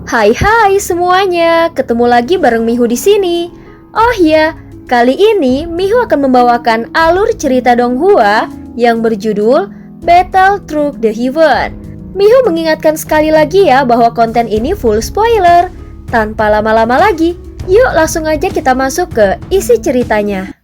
Hai semuanya, ketemu lagi bareng Mihu di sini. Oh ya, kali ini Mihu akan membawakan alur cerita Donghua yang berjudul Battle Through the Heaven. Mihu mengingatkan sekali lagi ya bahwa konten ini full spoiler. Tanpa lama-lama lagi, yuk langsung aja kita masuk ke isi ceritanya.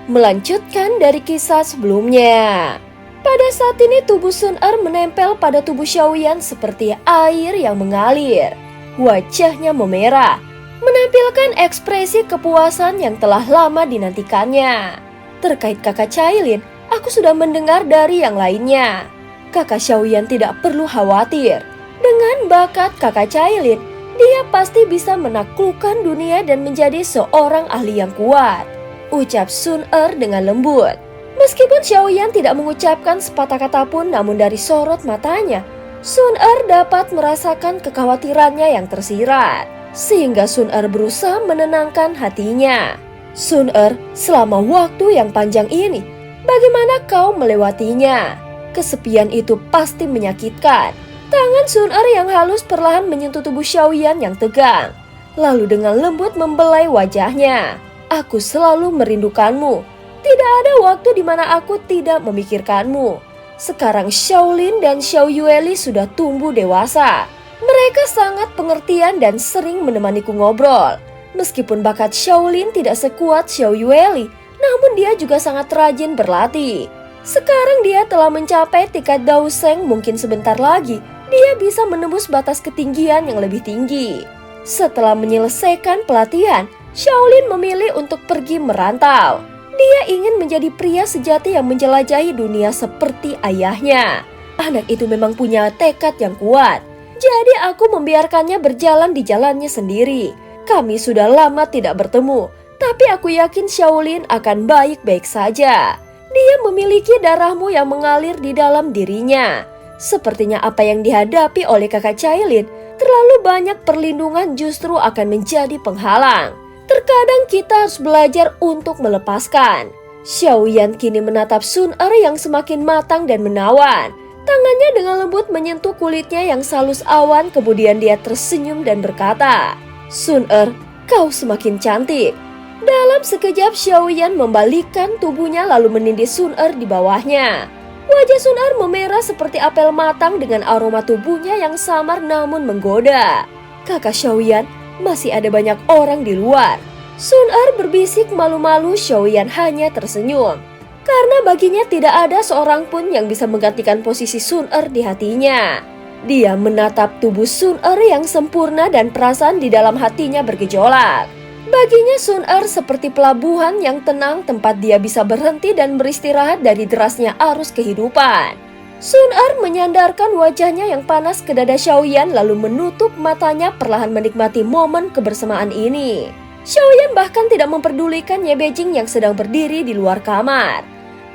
Melanjutkan dari kisah sebelumnya. Pada saat ini tubuh Sun Er menempel pada tubuh Xiaoyan seperti air yang mengalir. Wajahnya memerah, menampilkan ekspresi kepuasan yang telah lama dinantikannya. Terkait kakak Cailin, aku sudah mendengar dari yang lainnya. Kakak Xiaoyan tidak perlu khawatir. Dengan bakat kakak Cailin, dia pasti bisa menaklukkan dunia dan menjadi seorang ahli yang kuat, ucap Sun Er dengan lembut. Meskipun Xiaoyan tidak mengucapkan sepatah kata pun, namun dari sorot matanya, Sun Er dapat merasakan kekhawatirannya yang tersirat. Sehingga Sun Er berusaha menenangkan hatinya. Sun Er, selama waktu yang panjang ini, bagaimana kau melewatinya? Kesepian itu pasti menyakitkan. Tangan Sun Er yang halus perlahan menyentuh tubuh Xiaoyan yang tegang. Lalu dengan lembut membelai wajahnya. Aku selalu merindukanmu. Tidak ada waktu di mana aku tidak memikirkanmu. Sekarang Shaolin dan Xiao Yueli sudah tumbuh dewasa. Mereka sangat pengertian dan sering menemaniku ngobrol. Meskipun bakat Shaolin tidak sekuat Xiao Yueli, namun dia juga sangat rajin berlatih. Sekarang dia telah mencapai tingkat Dao Sheng, mungkin sebentar lagi dia bisa menembus batas ketinggian yang lebih tinggi. Setelah menyelesaikan pelatihan, Shaolin memilih untuk pergi merantau. Dia ingin menjadi pria sejati yang menjelajahi dunia seperti ayahnya. Anak itu memang punya tekad yang kuat. Jadi aku membiarkannya berjalan di jalannya sendiri. Kami sudah lama tidak bertemu, tapi aku yakin Shaolin akan baik-baik saja. Dia memiliki darahmu yang mengalir di dalam dirinya. Sepertinya apa yang dihadapi oleh kakak Cailin, terlalu banyak perlindungan justru akan menjadi penghalang. Terkadang kita harus belajar untuk melepaskan. Xiaoyan kini menatap Sun Er yang semakin matang dan menawan. Tangannya dengan lembut menyentuh kulitnya yang salus awan, kemudian dia tersenyum dan berkata, Sun Er, kau semakin cantik. Dalam sekejap Xiaoyan membalikkan tubuhnya lalu menindih Sun Er di bawahnya. Wajah Sun Er memerah seperti apel matang dengan aroma tubuhnya yang samar namun menggoda. Kakak Xiaoyan, masih ada banyak orang di luar. Sun Er berbisik malu-malu. Xiaoyan hanya tersenyum. Karena baginya tidak ada seorang pun yang bisa menggantikan posisi Sun Er di hatinya. Dia menatap tubuh Sun Er yang sempurna dan perasaan di dalam hatinya bergejolak. Baginya Sun Er seperti pelabuhan yang tenang, tempat dia bisa berhenti dan beristirahat dari derasnya arus kehidupan. Sun Er menyandarkan wajahnya yang panas ke dada Xiaoyan lalu menutup matanya perlahan menikmati momen kebersamaan ini. Xiaoyan bahkan tidak memperdulikan Ye Beijing yang sedang berdiri di luar kamar.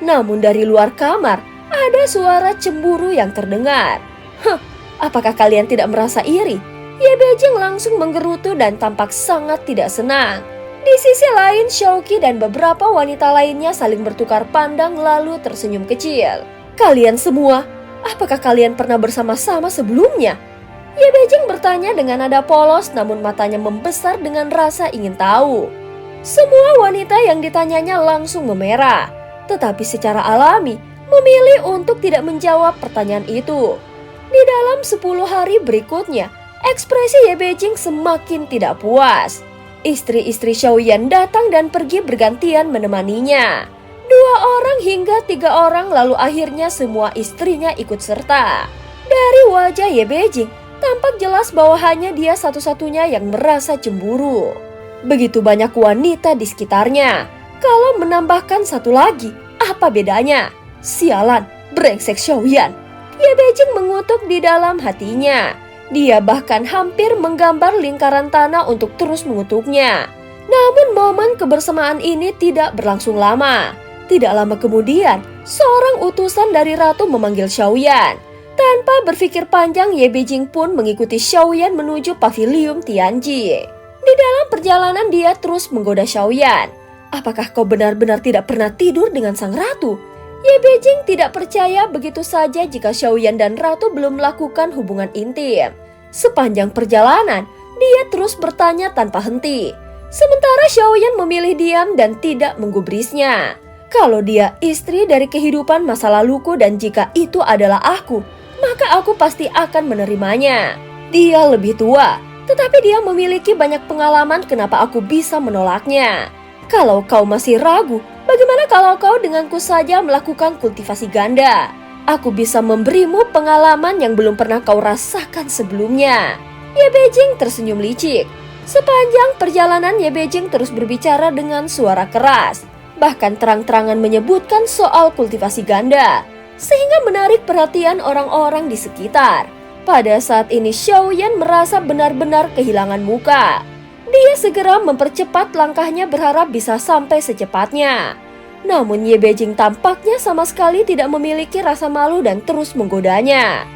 Namun dari luar kamar ada suara cemburu yang terdengar. Apakah kalian tidak merasa iri? Ye Beijing langsung menggerutu dan tampak sangat tidak senang. Di sisi lain Xiaoqi dan beberapa wanita lainnya saling bertukar pandang lalu tersenyum kecil. Kalian semua, apakah kalian pernah bersama-sama sebelumnya? Ye Beijing bertanya dengan nada polos namun matanya membesar dengan rasa ingin tahu. Semua wanita yang ditanyanya langsung memerah, tetapi secara alami memilih untuk tidak menjawab pertanyaan itu. Di dalam 10 hari berikutnya, ekspresi Ye Beijing semakin tidak puas. Istri-istri Xiaoyan datang dan pergi bergantian menemaninya. 2 orang hingga 3 orang, lalu akhirnya semua istrinya ikut serta. Dari wajah Ye Beijing, tampak jelas bahwa hanya dia satu-satunya yang merasa cemburu. Begitu banyak wanita di sekitarnya. Kalau menambahkan satu lagi, apa bedanya? Sialan, brengsek Xiaoyan. Ye Beijing mengutuk di dalam hatinya. Dia bahkan hampir menggambar lingkaran tanah untuk terus mengutuknya. Namun momen kebersamaan ini tidak berlangsung lama. Tidak lama kemudian, seorang utusan dari ratu memanggil Xiaoyan. Tanpa berpikir panjang, Ye Beijing pun mengikuti Xiaoyan menuju pavilion Tianji. Di dalam perjalanan dia terus menggoda Xiaoyan. Apakah kau benar-benar tidak pernah tidur dengan sang ratu? Ye Beijing tidak percaya begitu saja jika Xiaoyan dan ratu belum melakukan hubungan intim. Sepanjang perjalanan, dia terus bertanya tanpa henti. Sementara Xiaoyan memilih diam dan tidak menggubrisnya. Kalau dia istri dari kehidupan masa laluku dan jika itu adalah aku, maka aku pasti akan menerimanya. Dia lebih tua, tetapi dia memiliki banyak pengalaman kenapa aku bisa menolaknya. Kalau kau masih ragu, bagaimana kalau kau denganku saja melakukan kultivasi ganda? Aku bisa memberimu pengalaman yang belum pernah kau rasakan sebelumnya. Ye Beijing tersenyum licik. Sepanjang perjalanan Ye Beijing terus berbicara dengan suara keras. Bahkan terang-terangan menyebutkan soal kultivasi ganda. Sehingga menarik perhatian orang-orang di sekitar. Pada saat ini Xiaoyan merasa benar-benar kehilangan muka. Dia segera mempercepat langkahnya berharap bisa sampai secepatnya. Namun Ye Beijing tampaknya sama sekali tidak memiliki rasa malu dan terus menggodanya.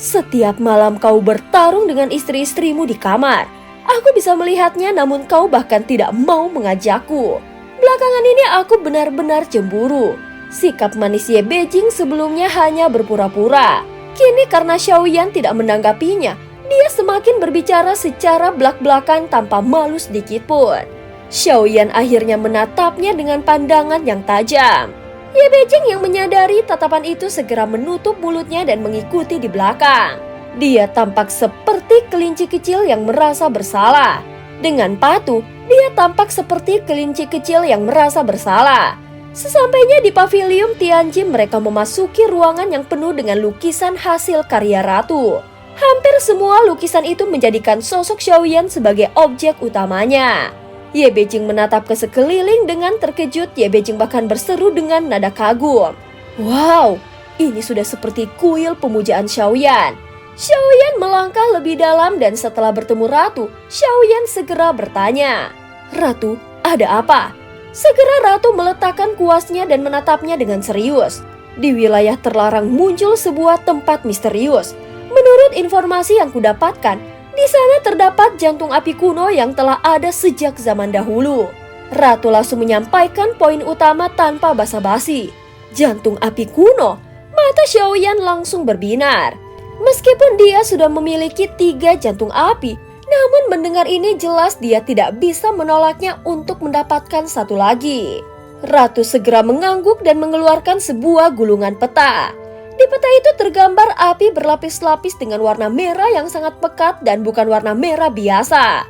Setiap malam kau bertarung dengan istri-istrimu di kamar. Aku bisa melihatnya namun kau bahkan tidak mau mengajakku. Belakangan ini aku benar-benar cemburu. Sikap manis Ye Beijing sebelumnya hanya berpura-pura. Kini karena Xiaoyan tidak menanggapinya, dia semakin berbicara secara belak-belakan tanpa malu sedikit pun. Xiaoyan akhirnya menatapnya dengan pandangan yang tajam. Ye Beijing yang menyadari tatapan itu segera menutup mulutnya dan mengikuti di belakang. Dia tampak seperti kelinci kecil yang merasa bersalah. Dengan patuh, dia tampak seperti kelinci kecil yang merasa bersalah. Sesampainya di pavilion Tianjin, mereka memasuki ruangan yang penuh dengan lukisan hasil karya ratu. Hampir semua lukisan itu menjadikan sosok Xiaoyan sebagai objek utamanya. Ye Beijing menatap ke sekeliling dengan terkejut. Ye Beijing bahkan berseru dengan nada kagum. Wow, ini sudah seperti kuil pemujaan Xiaoyan. Xiaoyan melangkah lebih dalam dan setelah bertemu ratu, Xiaoyan segera bertanya, "Ratu, ada apa?" Segera ratu meletakkan kuasnya dan menatapnya dengan serius. Di wilayah terlarang muncul sebuah tempat misterius. Menurut informasi yang kudapatkan, di sana terdapat jantung api kuno yang telah ada sejak zaman dahulu. Ratu langsung menyampaikan poin utama tanpa basa-basi. Jantung api kuno. Mata Xiaoyan langsung berbinar. Meskipun dia sudah memiliki 3 jantung api, namun mendengar ini jelas dia tidak bisa menolaknya untuk mendapatkan satu lagi. Ratu segera mengangguk dan mengeluarkan sebuah gulungan peta. Di peta itu tergambar api berlapis-lapis dengan warna merah yang sangat pekat dan bukan warna merah biasa,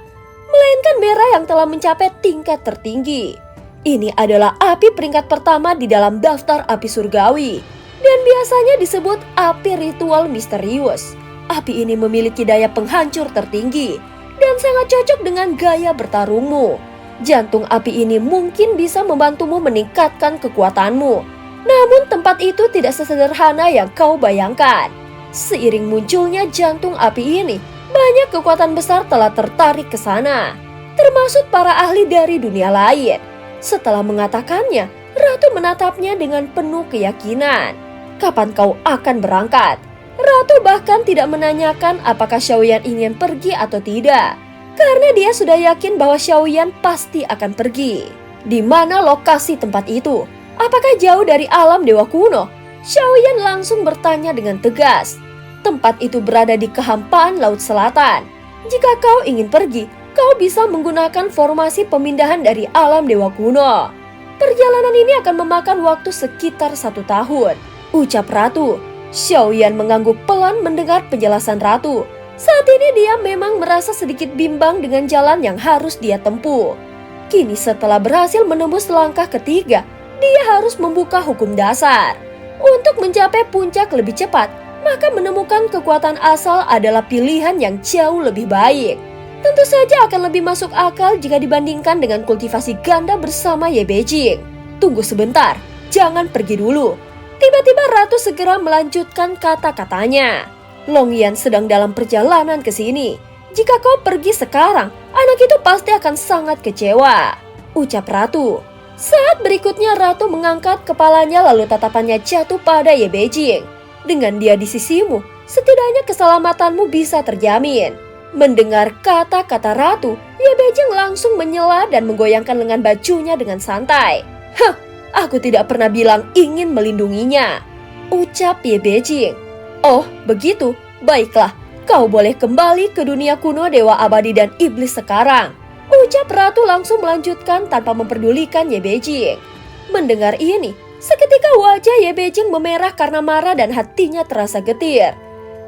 melainkan merah yang telah mencapai tingkat tertinggi. Ini adalah api peringkat pertama di dalam daftar api surgawi dan biasanya disebut api ritual misterius. Api ini memiliki daya penghancur tertinggi dan sangat cocok dengan gaya bertarungmu. Jantung api ini mungkin bisa membantumu meningkatkan kekuatanmu. Namun tempat itu tidak sesederhana yang kau bayangkan. Seiring munculnya jantung api ini, banyak kekuatan besar telah tertarik ke sana, termasuk para ahli dari dunia lain. Setelah mengatakannya, Ratu menatapnya dengan penuh keyakinan. Kapan kau akan berangkat? Ratu bahkan tidak menanyakan apakah Xiaoyan ingin pergi atau tidak, karena dia sudah yakin bahwa Xiaoyan pasti akan pergi. Di mana lokasi tempat itu? Apakah jauh dari alam dewa kuno? Xiaoyan langsung bertanya dengan tegas. Tempat itu berada di kehampaan Laut Selatan. Jika kau ingin pergi, kau bisa menggunakan formasi pemindahan dari alam dewa kuno. Perjalanan ini akan memakan waktu sekitar 1 tahun, ucap Ratu. Xiaoyan mengangguk pelan mendengar penjelasan Ratu. Saat ini dia memang merasa sedikit bimbang dengan jalan yang harus dia tempuh. Kini setelah berhasil menembus langkah ketiga, dia harus membuka hukum dasar. Untuk mencapai puncak lebih cepat, maka menemukan kekuatan asal adalah pilihan yang jauh lebih baik. Tentu saja akan lebih masuk akal jika dibandingkan dengan kultivasi ganda bersama Ye Beijing. Tunggu sebentar, jangan pergi dulu. Tiba-tiba Ratu segera melanjutkan kata-katanya. Long Yan sedang dalam perjalanan ke sini. Jika kau pergi sekarang, anak itu pasti akan sangat kecewa, ucap Ratu. Saat berikutnya Ratu mengangkat kepalanya lalu tatapannya jatuh pada Ye Beijing. Dengan dia di sisimu, setidaknya keselamatanmu bisa terjamin. Mendengar kata-kata ratu, Ye Beijing langsung menyela dan menggoyangkan lengan bajunya dengan santai. "Hah, aku tidak pernah bilang ingin melindunginya," ucap Ye Beijing. "Oh, begitu. Baiklah, kau boleh kembali ke dunia kuno Dewa Abadi dan Iblis sekarang," ucap ratu langsung melanjutkan tanpa memperdulikan Ye Beijing. Mendengar ini, seketika wajah Ye Beijing memerah karena marah dan hatinya terasa getir.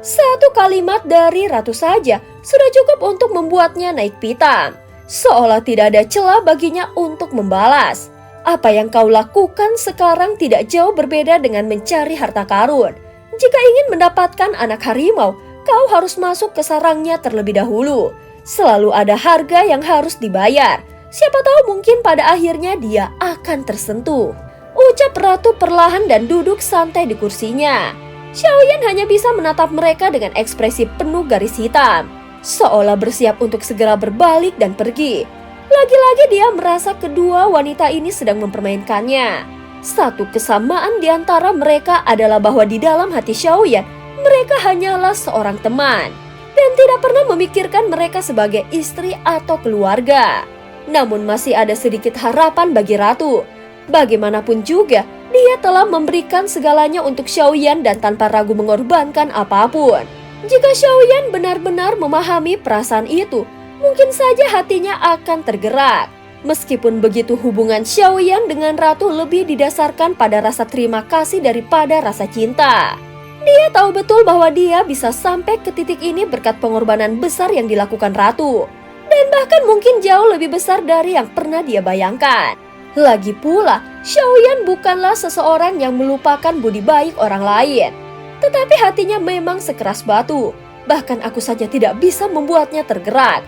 Satu kalimat dari ratu saja sudah cukup untuk membuatnya naik pitam. Seolah tidak ada celah baginya untuk membalas. Apa yang kau lakukan sekarang tidak jauh berbeda dengan mencari harta karun. Jika ingin mendapatkan anak harimau, kau harus masuk ke sarangnya terlebih dahulu. Selalu ada harga yang harus dibayar. Siapa tahu mungkin pada akhirnya dia akan tersentuh, ucap ratu perlahan dan duduk santai di kursinya. Xiaoyan hanya bisa menatap mereka dengan ekspresi penuh garis hitam, seolah bersiap untuk segera berbalik dan pergi. Lagi-lagi dia merasa kedua wanita ini sedang mempermainkannya. Satu kesamaan di antara mereka adalah bahwa di dalam hati Xiaoyan, mereka hanyalah seorang teman dan tidak pernah memikirkan mereka sebagai istri atau keluarga. Namun masih ada sedikit harapan bagi ratu. Bagaimanapun juga, dia telah memberikan segalanya untuk Xiaoyan dan tanpa ragu mengorbankan apapun. Jika Xiaoyan benar-benar memahami perasaan itu, mungkin saja hatinya akan tergerak. Meskipun begitu, hubungan Xiaoyan dengan ratu lebih didasarkan pada rasa terima kasih daripada rasa cinta. Dia tahu betul bahwa dia bisa sampai ke titik ini berkat pengorbanan besar yang dilakukan ratu. Dan bahkan mungkin jauh lebih besar dari yang pernah dia bayangkan. Lagi pula, Xiaoyan bukanlah seseorang yang melupakan budi baik orang lain. Tetapi hatinya memang sekeras batu. Bahkan aku saja tidak bisa membuatnya tergerak.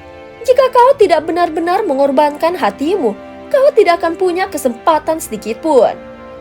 Jika kau tidak benar-benar mengorbankan hatimu, kau tidak akan punya kesempatan sedikit pun.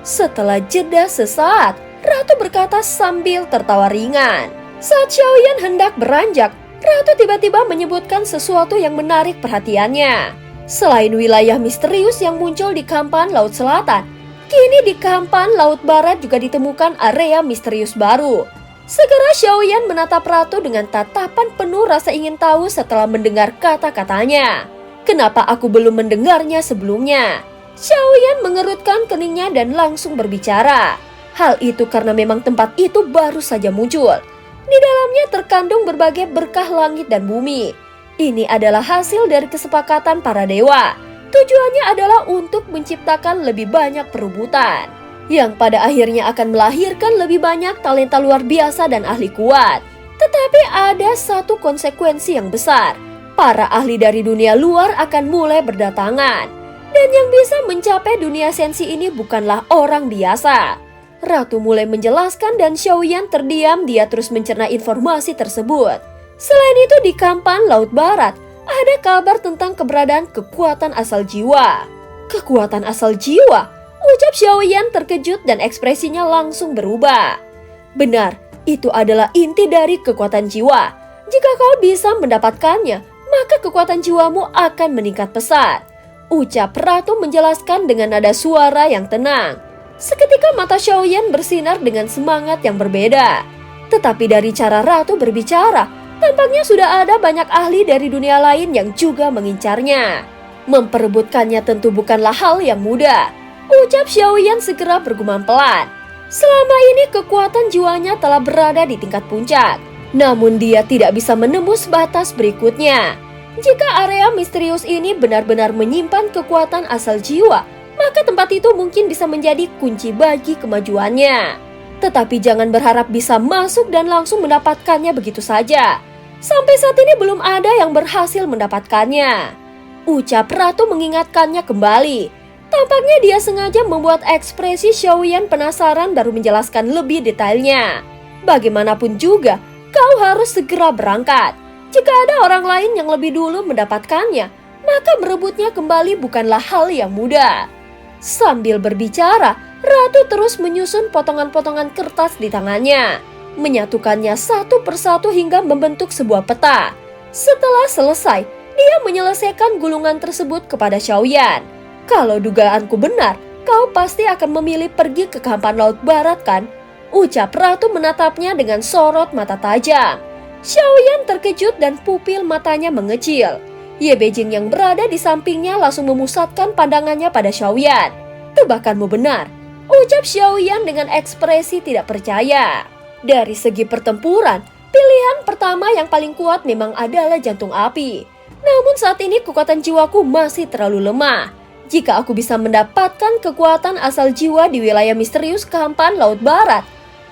Setelah jeda sesaat, ratu berkata sambil tertawa ringan. Saat Xiaoyan hendak beranjak, ratu tiba-tiba menyebutkan sesuatu yang menarik perhatiannya. Selain wilayah misterius yang muncul di Kampan Laut Selatan, kini di Kampan Laut Barat juga ditemukan area misterius baru. Segera Xiaoyan menatap ratu dengan tatapan penuh rasa ingin tahu setelah mendengar kata-katanya. "Kenapa aku belum mendengarnya sebelumnya?" Xiaoyan mengerutkan keningnya dan langsung berbicara. Hal itu karena memang tempat itu baru saja muncul. Di dalamnya terkandung berbagai berkah langit dan bumi. Ini adalah hasil dari kesepakatan para dewa. Tujuannya adalah untuk menciptakan lebih banyak perebutan, yang pada akhirnya akan melahirkan lebih banyak talenta luar biasa dan ahli kuat. Tetapi ada satu konsekuensi yang besar. Para ahli dari dunia luar akan mulai berdatangan. Dan yang bisa mencapai dunia sensi ini bukanlah orang biasa. Ratu mulai menjelaskan dan Xiaoyan terdiam, dia terus mencerna informasi tersebut. Selain itu di Kampan Laut Barat, ada kabar tentang keberadaan kekuatan asal jiwa. Kekuatan asal jiwa? Ucap Xiaoyan terkejut dan ekspresinya langsung berubah. Benar, itu adalah inti dari kekuatan jiwa. Jika kau bisa mendapatkannya, maka kekuatan jiwamu akan meningkat pesat. Ucap ratu menjelaskan dengan nada suara yang tenang. Seketika mata Xiaoyan bersinar dengan semangat yang berbeda. Tetapi dari cara ratu berbicara, tampaknya sudah ada banyak ahli dari dunia lain yang juga mengincarnya. Memperebutkannya tentu bukanlah hal yang mudah. Ucap Xiaoyan segera bergumam pelan. Selama ini kekuatan jiwanya telah berada di tingkat puncak. Namun dia tidak bisa menembus batas berikutnya. Jika area misterius ini benar-benar menyimpan kekuatan asal jiwa, maka tempat itu mungkin bisa menjadi kunci bagi kemajuannya. Tetapi jangan berharap bisa masuk dan langsung mendapatkannya begitu saja. Sampai saat ini belum ada yang berhasil mendapatkannya. Ucap ratu mengingatkannya kembali. Tampaknya dia sengaja membuat ekspresi Xiaoyan penasaran baru menjelaskan lebih detailnya. Bagaimanapun juga, kau harus segera berangkat. Jika ada orang lain yang lebih dulu mendapatkannya, maka merebutnya kembali bukanlah hal yang mudah. Sambil berbicara, ratu terus menyusun potongan-potongan kertas di tangannya, menyatukannya satu persatu hingga membentuk sebuah peta. Setelah selesai, dia menyelesaikan gulungan tersebut kepada Xiaoyan. "Kalau dugaanku benar, kau pasti akan memilih pergi ke Kampan Laut Barat kan?" Ucap ratu menatapnya dengan sorot mata tajam. Xiaoyan terkejut dan pupil matanya mengecil. Ye Beijing yang berada di sampingnya langsung memusatkan pandangannya pada Xiaoyan. Tebakanmu benar, ucap Xiaoyan dengan ekspresi tidak percaya. Dari segi pertempuran, pilihan pertama yang paling kuat memang adalah jantung api. Namun saat ini kekuatan jiwaku masih terlalu lemah. Jika aku bisa mendapatkan kekuatan asal jiwa di wilayah misterius kehampaan Laut Barat,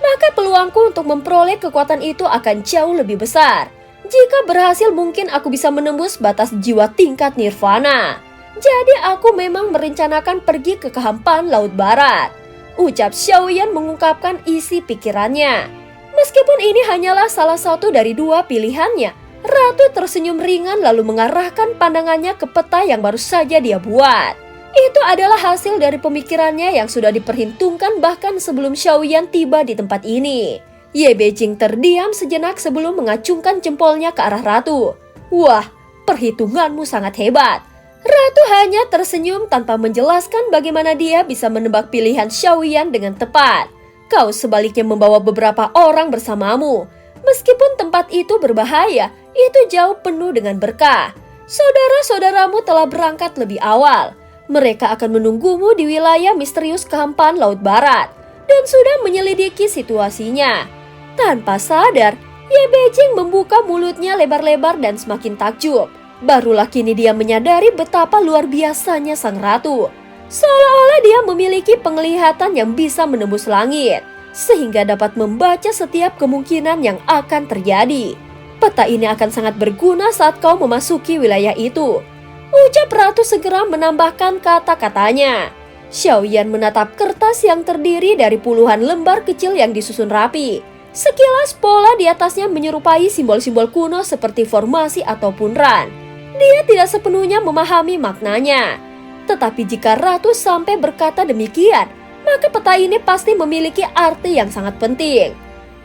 maka peluangku untuk memperoleh kekuatan itu akan jauh lebih besar. Jika berhasil mungkin aku bisa menembus batas jiwa tingkat nirvana. Jadi aku memang merencanakan pergi ke kehampaan Laut Barat, ucap Xiaoyan mengungkapkan isi pikirannya. Meskipun ini hanyalah salah satu dari dua pilihannya, Ratu tersenyum ringan lalu mengarahkan pandangannya ke peta yang baru saja dia buat. Itu adalah hasil dari pemikirannya yang sudah diperhitungkan bahkan sebelum Xiaoyan tiba di tempat ini. Ye Beijing terdiam sejenak sebelum mengacungkan jempolnya ke arah Ratu. Wah, perhitunganmu sangat hebat. Ratu hanya tersenyum tanpa menjelaskan bagaimana dia bisa menebak pilihan Xiaoyan dengan tepat. Kau sebaliknya membawa beberapa orang bersamamu. Meskipun tempat itu berbahaya, itu jauh penuh dengan berkah. Saudara-saudaramu telah berangkat lebih awal. Mereka akan menunggumu di wilayah misterius kehampaan Laut Barat dan sudah menyelidiki situasinya. Tanpa sadar, Ye Beijing membuka mulutnya lebar-lebar dan semakin takjub. Barulah kini dia menyadari betapa luar biasanya sang ratu. Seolah-olah dia memiliki penglihatan yang bisa menembus langit, sehingga dapat membaca setiap kemungkinan yang akan terjadi. Peta ini akan sangat berguna saat kau memasuki wilayah itu, ucap Ratu segera menambahkan kata-katanya. Xiaoyan menatap kertas yang terdiri dari puluhan lembar kecil yang disusun rapi. Sekilas pola di atasnya menyerupai simbol-simbol kuno seperti formasi ataupun ran. Dia tidak sepenuhnya memahami maknanya. Tetapi jika Ratu sampai berkata demikian, maka peta ini pasti memiliki arti yang sangat penting.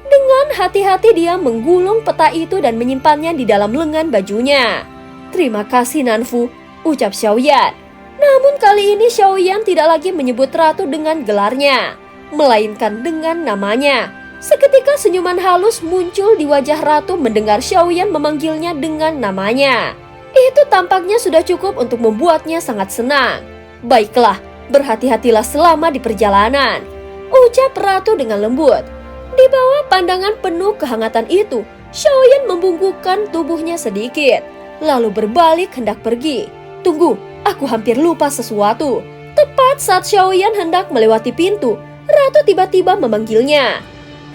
Dengan hati-hati dia menggulung peta itu dan menyimpannya di dalam lengan bajunya. Terima kasih Nanfu, ucap Xiaoyan. Namun kali ini Xiaoyan tidak lagi menyebut Ratu dengan gelarnya, melainkan dengan namanya. Seketika senyuman halus muncul di wajah Ratu mendengar Xiaoyan memanggilnya dengan namanya. Itu tampaknya sudah cukup untuk membuatnya sangat senang. Baiklah, berhati-hatilah selama di perjalanan, ucap Ratu dengan lembut. Di bawah pandangan penuh kehangatan itu, Xiaoyan membungkukkan tubuhnya sedikit, lalu berbalik hendak pergi. Tunggu, aku hampir lupa sesuatu. Tepat saat Xiaoyan hendak melewati pintu, Ratu tiba-tiba memanggilnya.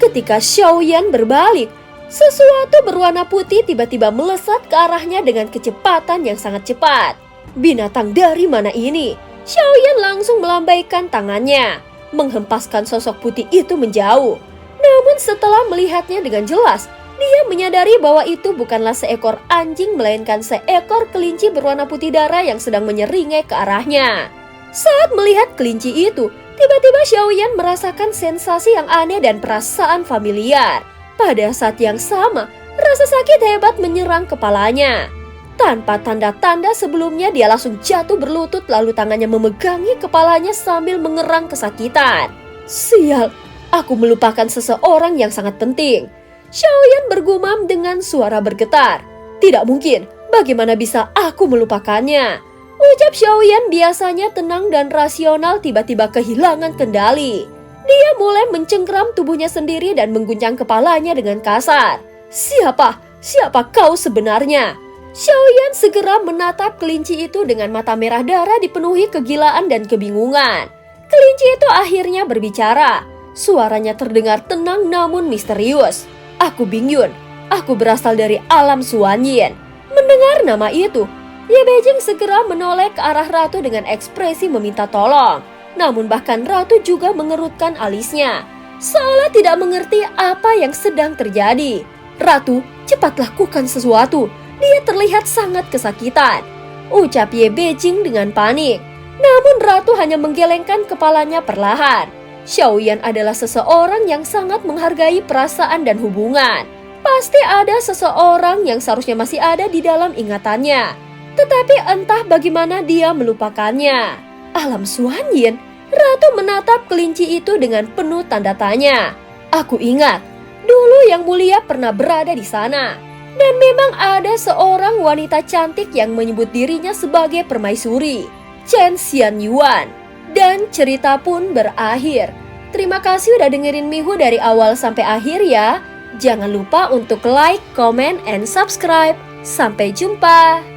Ketika Xiaoyan berbalik, sesuatu berwarna putih tiba-tiba melesat ke arahnya dengan kecepatan yang sangat cepat. Binatang dari mana ini? Xiaoyan langsung melambaikan tangannya, menghempaskan sosok putih itu menjauh. Namun setelah melihatnya dengan jelas, dia menyadari bahwa itu bukanlah seekor anjing melainkan seekor kelinci berwarna putih darah yang sedang menyeringai ke arahnya. Saat melihat kelinci itu, tiba-tiba Xiaoyan merasakan sensasi yang aneh dan perasaan familiar. Pada saat yang sama, rasa sakit hebat menyerang kepalanya. Tanpa tanda-tanda sebelumnya dia langsung jatuh berlutut lalu tangannya memegangi kepalanya sambil mengerang kesakitan. Sial, aku melupakan seseorang yang sangat penting. Xiaoyan bergumam dengan suara bergetar. Tidak mungkin, bagaimana bisa aku melupakannya? Ucap Xiaoyan biasanya tenang dan rasional tiba-tiba kehilangan kendali. Dia mulai mencengkram tubuhnya sendiri dan mengguncang kepalanya dengan kasar. Siapa kau sebenarnya? Xiaoyan segera menatap kelinci itu dengan mata merah darah dipenuhi kegilaan dan kebingungan. Kelinci itu akhirnya berbicara. Suaranya terdengar tenang namun misterius. Aku Bingyun, aku berasal dari alam Suanyin. Mendengar nama itu, Ye Beijing segera menoleh ke arah Ratu dengan ekspresi meminta tolong. Namun bahkan Ratu juga mengerutkan alisnya, seolah tidak mengerti apa yang sedang terjadi. Ratu, cepat lakukan sesuatu. Dia terlihat sangat kesakitan, ucap Ye Beijing dengan panik. Namun Ratu hanya menggelengkan kepalanya perlahan. Xiaoyan adalah seseorang yang sangat menghargai perasaan dan hubungan. Pasti ada seseorang yang seharusnya masih ada di dalam ingatannya. Tetapi entah bagaimana dia melupakannya. Alam Suanyin, Ratu menatap kelinci itu dengan penuh tanda tanya. Aku ingat, dulu dulu yang mulia pernah berada di sana. Dan memang ada seorang wanita cantik yang menyebut dirinya sebagai permaisuri, Chen Xianyuan. Dan cerita pun berakhir. Terima kasih udah dengerin Mihu dari awal sampai akhir ya. Jangan lupa untuk like, comment, and subscribe. Sampai jumpa.